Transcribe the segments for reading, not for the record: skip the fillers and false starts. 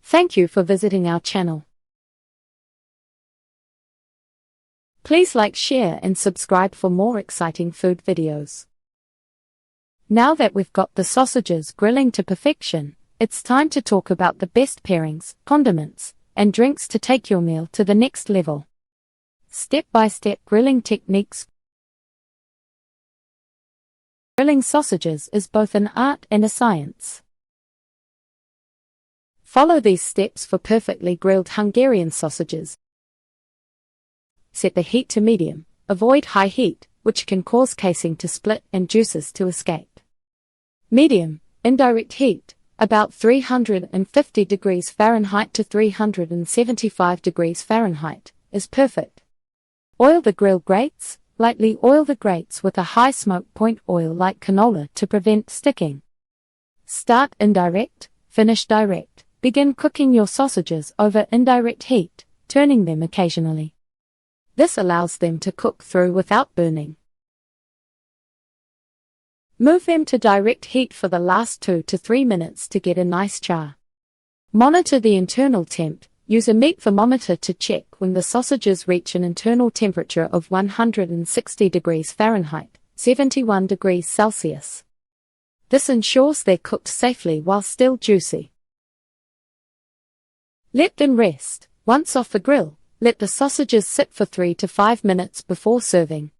Thank you for visiting our channel. Please like, share and subscribe for more exciting food videos. Now that we've got the sausages grilling to perfection, it's time to talk about the best pairings, condiments, and drinks to take your meal to the next level. Step-by-step grilling techniques. Grilling sausages is both an art and a science. Follow these steps for perfectly grilled Hungarian sausages. Set the heat to medium. Avoid high heat, which can cause casing to split and juices to escape. Medium, indirect heat, about 350 degrees Fahrenheit to 375 degrees Fahrenheit, is perfect. Oil the grill grates. Lightly oil the grates with a high smoke point oil like canola to prevent sticking. Start indirect, finish direct. Begin cooking your sausages over indirect heat, turning them occasionally. This allows them to cook through without burning. Move them to direct heat for the last 2 to 3 minutes to get a nice char. Monitor the internal temp. Use a meat thermometer to check when the sausages reach an internal temperature of 160 degrees Fahrenheit, 71 degrees Celsius. This ensures they're cooked safely while still juicy. Let them rest. Once off the grill, let the sausages sit for 3 to 5 minutes before serving.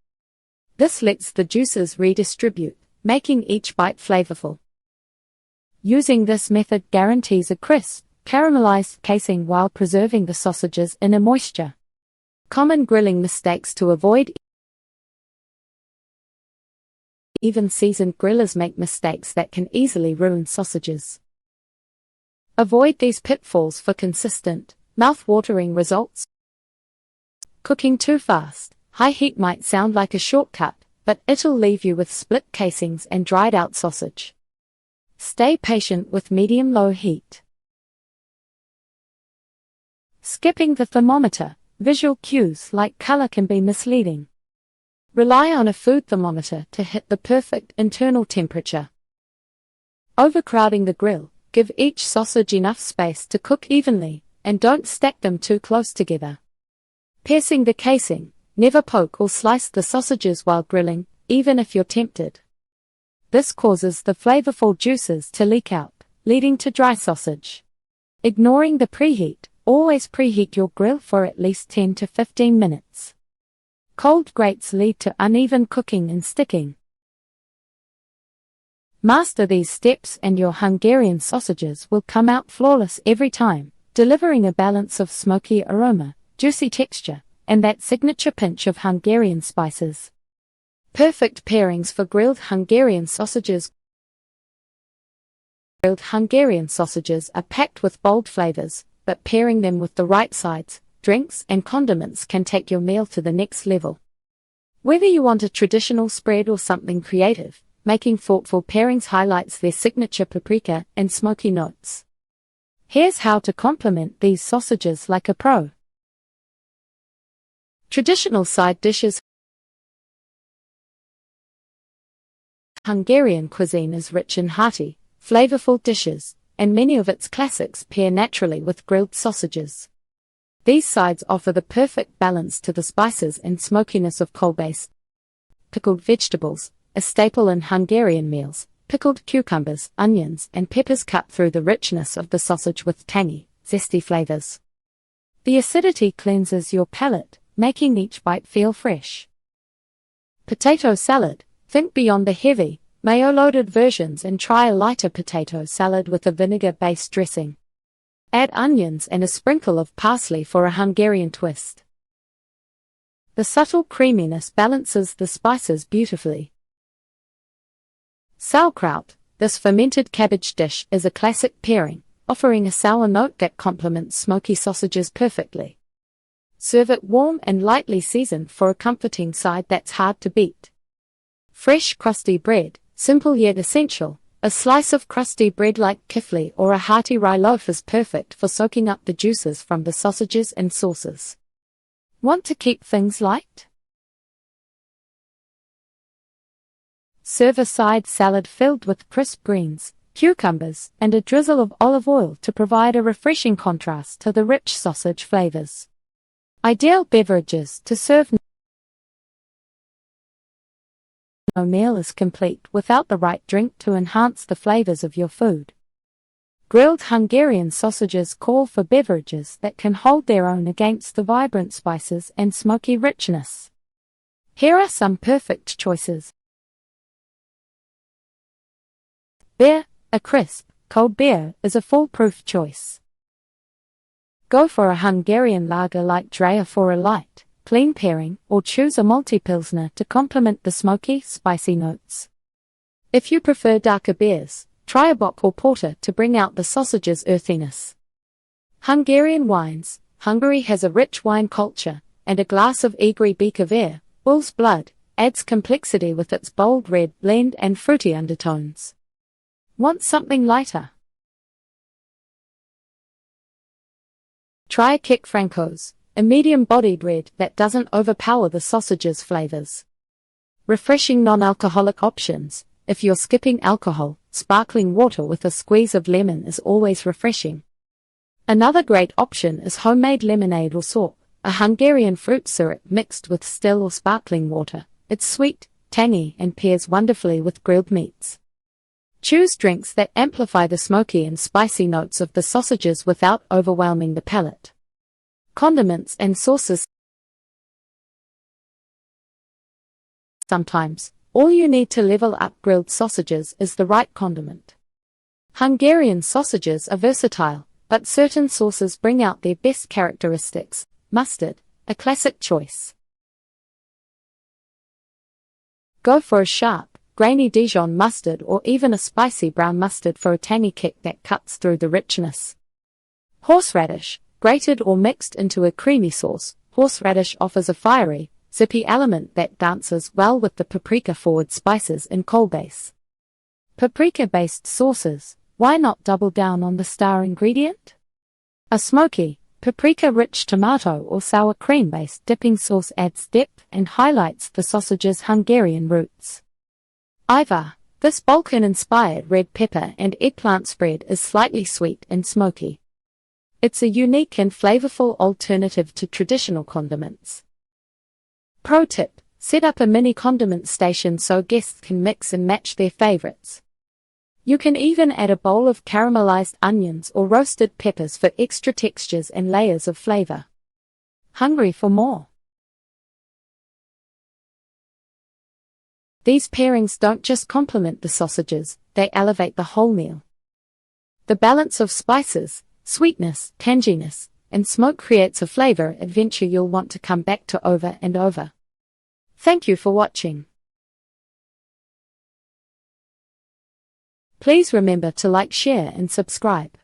This lets the juices redistribute, making each bite flavorful. Using this method guarantees a crisp, caramelized casing while preserving the sausages' inner moisture. Common grilling mistakes to avoid. Even seasoned grillers make mistakes that can easily ruin sausages. Avoid these pitfalls for consistent, mouth-watering results. Cooking too fast. High heat might sound like a shortcut, but it'll leave you with split casings and dried out sausage. Stay patient with medium-low heat. Skipping the thermometer. Visual cues like color can be misleading. Rely on a food thermometer to hit the perfect internal temperature. Overcrowding the grill. Give each sausage enough space to cook evenly, and don't stack them too close together. Piercing the casing. Never poke or slice the sausages while grilling, even if you're tempted. This causes the flavorful juices to leak out, leading to dry sausage. Ignoring the preheat. Always preheat your grill for at least 10 to 15 minutes. Cold grates lead to uneven cooking and sticking. Master these steps and your Hungarian sausages will come out flawless every time, delivering a balance of smoky aroma, juicy texture, and that signature pinch of Hungarian spices. Perfect pairings for grilled Hungarian sausages. Grilled Hungarian sausages are packed with bold flavors, but pairing them with the right sides, drinks, and condiments can take your meal to the next level. Whether you want a traditional spread or something creative, making thoughtful pairings highlights their signature paprika and smoky notes. Here's how to complement these sausages like a pro. Traditional side dishes. Hungarian cuisine is rich in hearty, flavorful dishes, and many of its classics pair naturally with grilled sausages. These sides offer the perfect balance to the spices and smokiness of coal-based. Pickled vegetables, a staple in Hungarian meals. Pickled cucumbers, onions, and peppers cut through the richness of the sausage with tangy, zesty flavors. The acidity cleanses your palate, making each bite feel fresh. Potato salad. Think beyond the heavy, mayo-loaded versions and try a lighter potato salad with a vinegar-based dressing. Add onions and a sprinkle of parsley for a Hungarian twist. The subtle creaminess balances the spices beautifully. Sauerkraut. This fermented cabbage dish is a classic pairing, offering a sour note that complements smoky sausages perfectly. Serve it warm and lightly seasoned for a comforting side that's hard to beat. Fresh crusty bread. Simple yet essential. A slice of crusty bread like kifli or a hearty rye loaf is perfect for soaking up the juices from the sausages and sauces. Want to keep things light? Serve a side salad filled with crisp greens, cucumbers, and a drizzle of olive oil to provide a refreshing contrast to the rich sausage flavors. Ideal beverages to serve. No meal is complete without the right drink to enhance the flavors of your food. Grilled Hungarian sausages call for beverages that can hold their own against the vibrant spices and smoky richness. Here are some perfect choices. Beer. A crisp, cold beer is a foolproof choice. Go for a Hungarian lager like Dreja for a light, clean pairing, or choose a malty pilsner to complement the smoky, spicy notes. If you prefer darker beers, try a bock or porter to bring out the sausage's earthiness. Hungarian wines. Hungary has a rich wine culture, and a glass of Egri Békevér, bull's blood, adds complexity with its bold red blend and fruity undertones. Want something lighter? Try Kik Frankos, a medium-bodied red that doesn't overpower the sausage's flavors. Refreshing non-alcoholic options. If you're skipping alcohol, sparkling water with a squeeze of lemon is always refreshing. Another great option is homemade lemonade or sop, a Hungarian fruit syrup mixed with still or sparkling water. It's sweet, tangy, and pairs wonderfully with grilled meats. Choose drinks that amplify the smoky and spicy notes of the sausages without overwhelming the palate. Condiments and sauces. Sometimes, all you need to level up grilled sausages is the right condiment. Hungarian sausages are versatile, but certain sauces bring out their best characteristics. Mustard, a classic choice. Go for a sharp, grainy Dijon mustard or even a spicy brown mustard for a tangy kick that cuts through the richness. Horseradish, grated or mixed into a creamy sauce. Horseradish offers a fiery, zippy element that dances well with the paprika-forward spices in cold base. Paprika-based sauces. Why not double down on the star ingredient? A smoky, paprika-rich tomato or sour cream-based dipping sauce adds depth and highlights the sausage's Hungarian roots. Ivar. This Balkan-inspired red pepper and eggplant spread is slightly sweet and smoky. It's a unique and flavorful alternative to traditional condiments. Pro tip: set up a mini condiment station so guests can mix and match their favorites. You can even add a bowl of caramelized onions or roasted peppers for extra textures and layers of flavor. Hungry for more? These pairings don't just complement the sausages, they elevate the whole meal. The balance of spices, sweetness, tanginess, and smoke creates a flavor adventure you'll want to come back to over and over. Thank you for watching. Please remember to like, share, and subscribe.